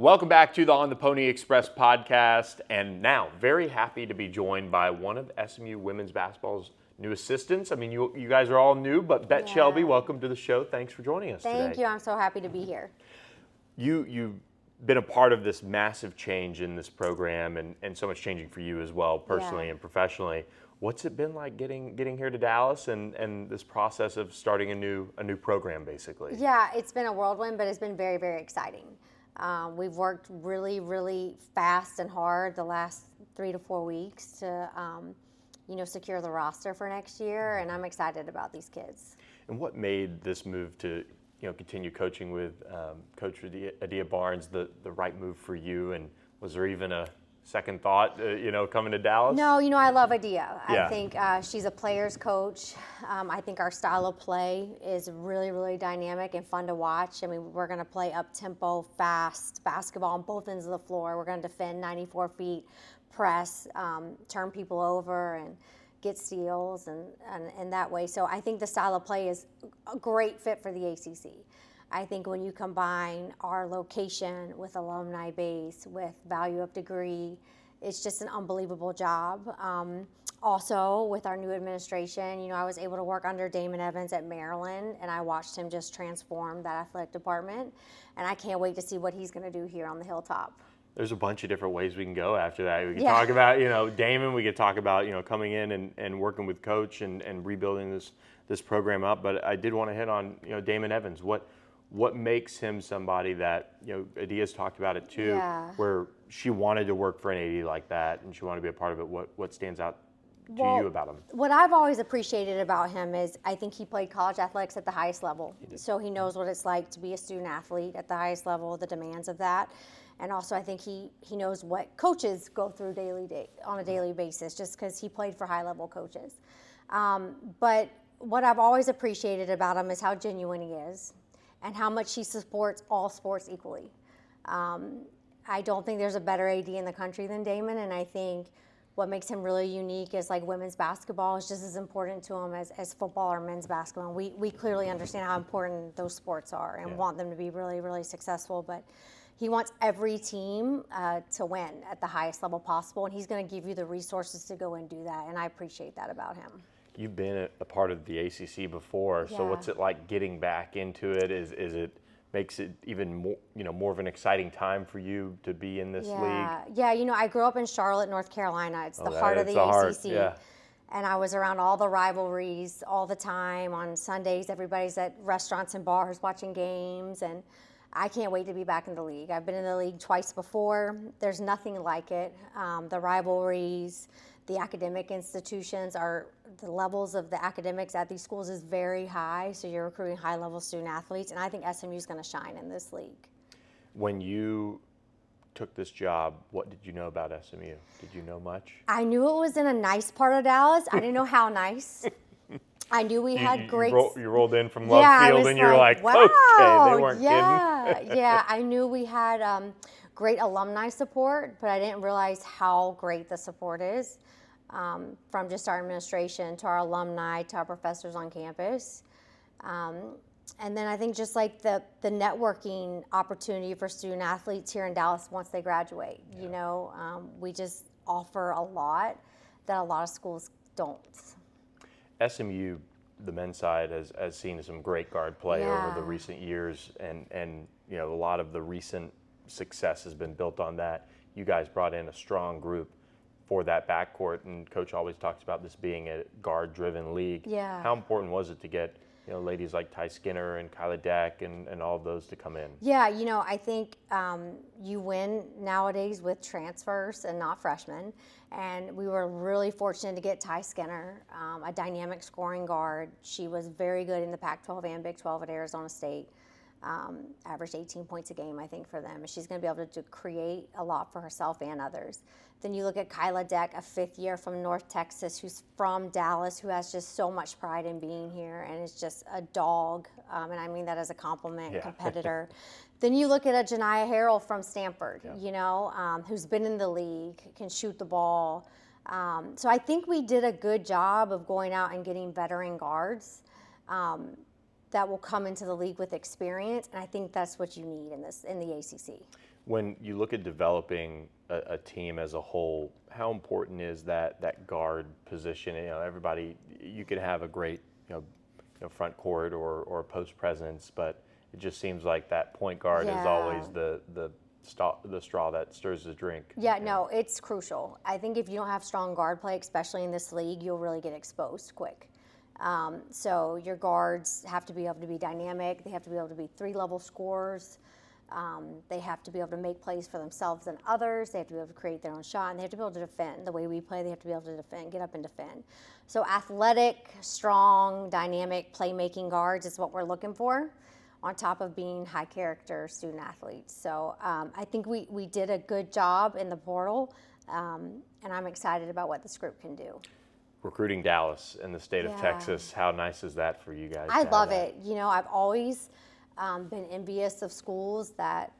Welcome back to the On the Pony Express podcast, and now very happy to be joined by one of SMU women's basketball's new assistants. I mean, you guys are all new, but Bett Shelby, welcome to the show. Thanks for joining us today. Thank you. I'm so happy to be here. You've been a part of this massive change in this program, and so much changing for you as well, personally and professionally. What's it been like getting here to Dallas and this process of starting a new program, basically? Yeah, it's been a whirlwind, but it's been very, very exciting. We've worked really, really fast and hard the last 3 to 4 weeks to, secure the roster for next year, and I'm excited about these kids. And what made this move to, continue coaching with Coach Adia Barnes the right move for you? And was there even a second thought, coming to Dallas? No, I love Adia. Yeah. I think she's a player's coach. I think our style of play is really, really dynamic and fun to watch. I mean, we're going to play up-tempo, fast basketball on both ends of the floor. We're going to defend 94 feet, press, turn people over, and get steals and that way. So I think the style of play is a great fit for the ACC. I think when you combine our location with alumni base, with value of degree, it's just an unbelievable job. Also, with our new administration, I was able to work under Damon Evans at Maryland, and I watched him just transform that athletic department, and I can't wait to see what he's going to do here on the Hilltop. There's a bunch of different ways we can go after that. We can talk about, Damon. We could talk about, coming in and working with Coach and rebuilding this program up. But I did want to hit on, Damon Evans. What makes him somebody that, Adia's talked about it too, where she wanted to work for an AD like that and she wanted to be a part of it. What stands out to you about him? What I've always appreciated about him is I think he played college athletics at the highest level. So he knows what it's like to be a student athlete at the highest level, the demands of that. And also I think he knows what coaches go through on a daily basis just because he played for high-level coaches. But what I've always appreciated about him is how genuine he is and how much he supports all sports equally. I don't think there's a better AD in the country than Damon, and I think what makes him really unique is like women's basketball is just as important to him as football or men's basketball. We clearly understand how important those sports are and want them to be really, really successful, but he wants every team to win at the highest level possible, and he's going to give you the resources to go and do that, and I appreciate that about him. You've been a part of the ACC before, so what's it like getting back into it? Is it makes it even more, more of an exciting time for you to be in this league? Yeah, I grew up in Charlotte, North Carolina. It's the heart of the ACC. And I was around all the rivalries all the time. On Sundays, everybody's at restaurants and bars watching games, and I can't wait to be back in the league. I've been in the league twice before. There's nothing like it. The rivalries, the academic institutions the levels of the academics at these schools is very high, so you're recruiting high-level student athletes, and I think SMU is going to shine in this league. When you took this job, what did you know about SMU? Did you know much? I knew it was in a nice part of Dallas. I didn't know how nice. I knew we had great... You rolled in from Love Field and you're like, wow, okay, they weren't kidding. Yeah, I knew we had great alumni support, but I didn't realize how great the support is. From just our administration to our alumni to our professors on campus. And then I think just like the networking opportunity for student athletes here in Dallas once they graduate. We just offer a lot that a lot of schools don't. SMU, the men's side, has seen some great guard play over the recent years, and a lot of the recent success has been built on that. You guys brought in a strong group for that backcourt, and Coach always talks about this being a guard-driven league. Yeah. How important was it to get ladies like Ty Skinner and Kyla Deck and all of those to come in? Yeah, I think you win nowadays with transfers and not freshmen, and we were really fortunate to get Ty Skinner, a dynamic scoring guard. She was very good in the Pac-12 and Big 12 at Arizona State. Averaged 18 points a game, I think, for them. And she's going to be able to create a lot for herself and others. Then you look at Kyla Deck, a fifth year from North Texas, who's from Dallas, who has just so much pride in being here and is just a dog. And I mean that as a compliment, competitor. Then you look at a Janiah Harrell from Stanford, who's been in the league, can shoot the ball. So I think we did a good job of going out and getting veteran guards. That will come into the league with experience, and I think that's what you need in the ACC. When you look at developing a team as a whole, how important is that guard position? Everybody, you could have a great front court or post presence, but it just seems like that point guard is always the straw that stirs the drink. Yeah, no, it's crucial. I think if you don't have strong guard play, especially in this league, you'll really get exposed quick. So your guards have to be able to be dynamic. They have to be able to be 3-level scorers. They have to be able to make plays for themselves and others. They have to be able to create their own shot, and they have to be able to defend. The way we play, they have to be able to defend, get up and defend. So athletic, strong, dynamic, playmaking guards is what we're looking for, on top of being high character student athletes. So I think we did a good job in the portal, and I'm excited about what this group can do. Recruiting Dallas in the state of Texas, how nice is that for you guys? I love it. I've always been envious of schools that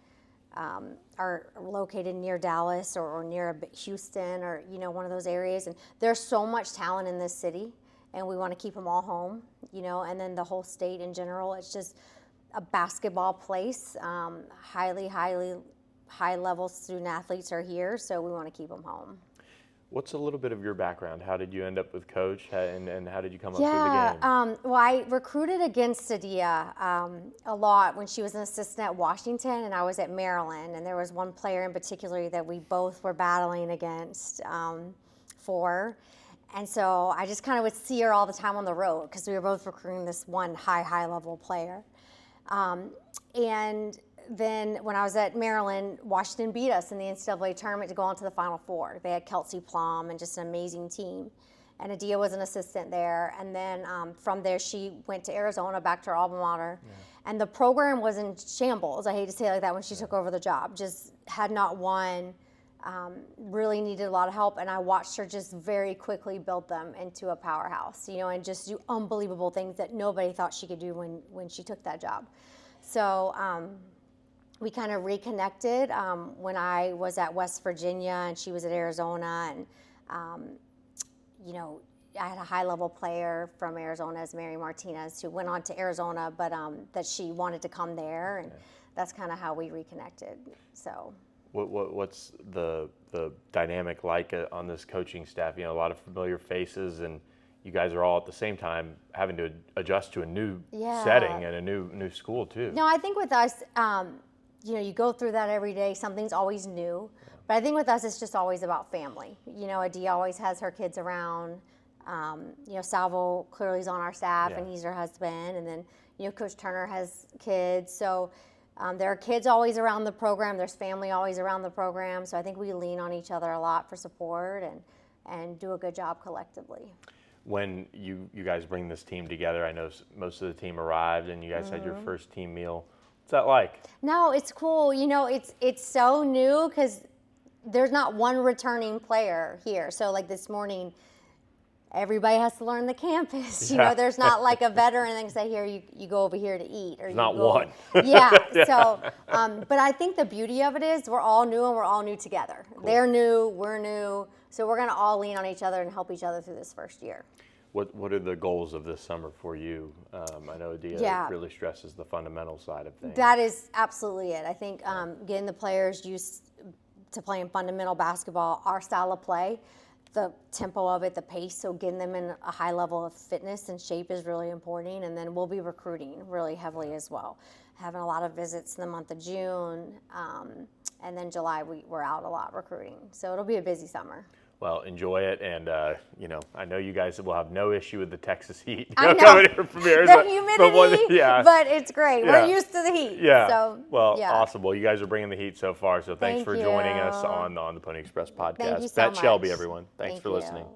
are located near Dallas or near Houston or one of those areas. And there's so much talent in this city, and we want to keep them all home. And then the whole state in general. It's just a basketball place. High level student athletes are here, so we want to keep them home. What's a little bit of your background? How did you end up with Coach, and how did you come up through the game? Well, I recruited against Sadia a lot when she was an assistant at Washington, and I was at Maryland. And there was one player in particular that we both were battling against for. And so I just kind of would see her all the time on the road because we were both recruiting this one high level player. And then when I was at Maryland, Washington beat us in the NCAA tournament to go on to the Final Four. They had Kelsey Plum and just an amazing team. And Adia was an assistant there. And then from there, she went to Arizona, back to her alma mater. Yeah. And the program was in shambles. I hate to say it like that when she took over the job. Just had not won, really needed a lot of help. And I watched her just very quickly build them into a powerhouse, and just do unbelievable things that nobody thought she could do when she took that job. So we kind of reconnected when I was at West Virginia and she was at Arizona. And, I had a high-level player from Arizona as Mary Martinez who went on to Arizona, but that she wanted to come there. And that's kind of how we reconnected. So what's the dynamic like on this coaching staff? A lot of familiar faces, and you guys are all at the same time having to adjust to a new setting and a new school too. No, I think with us, you go through that every day. Something's always new. Yeah. But I think with us, it's just always about family. Adia always has her kids around. Salvo clearly is on our staff, and he's her husband. And then, Coach Turner has kids. So there are kids always around the program. There's family always around the program. So I think we lean on each other a lot for support and do a good job collectively. When you guys bring this team together, I know most of the team arrived, and you guys had your first team meal. What's that like? No, it's cool. It's so new because there's not one returning player here. So like this morning, everybody has to learn the campus. There's not like a veteran that can say, here, you go over here to eat. Or not one. Yeah. So, but I think the beauty of it is we're all new and we're all new together. Cool. They're new, we're new. So we're going to all lean on each other and help each other through this first year. What are the goals of this summer for you? I know Adia really stresses the fundamental side of things. That is absolutely it. I think getting the players used to playing fundamental basketball, our style of play, the tempo of it, the pace, so getting them in a high level of fitness and shape is really important. And then we'll be recruiting really heavily as well. Having a lot of visits in the month of June, and then July we're out a lot recruiting. So it'll be a busy summer. Well, enjoy it, and I know you guys will have no issue with the Texas heat. I know. The humidity, but it's great. Yeah. We're used to the heat. Yeah. So, awesome. Well, you guys are bringing the heat so far, so thanks for joining us on the Pony Express podcast. Thank you so Bett much. Shelby, everyone. Thanks for listening.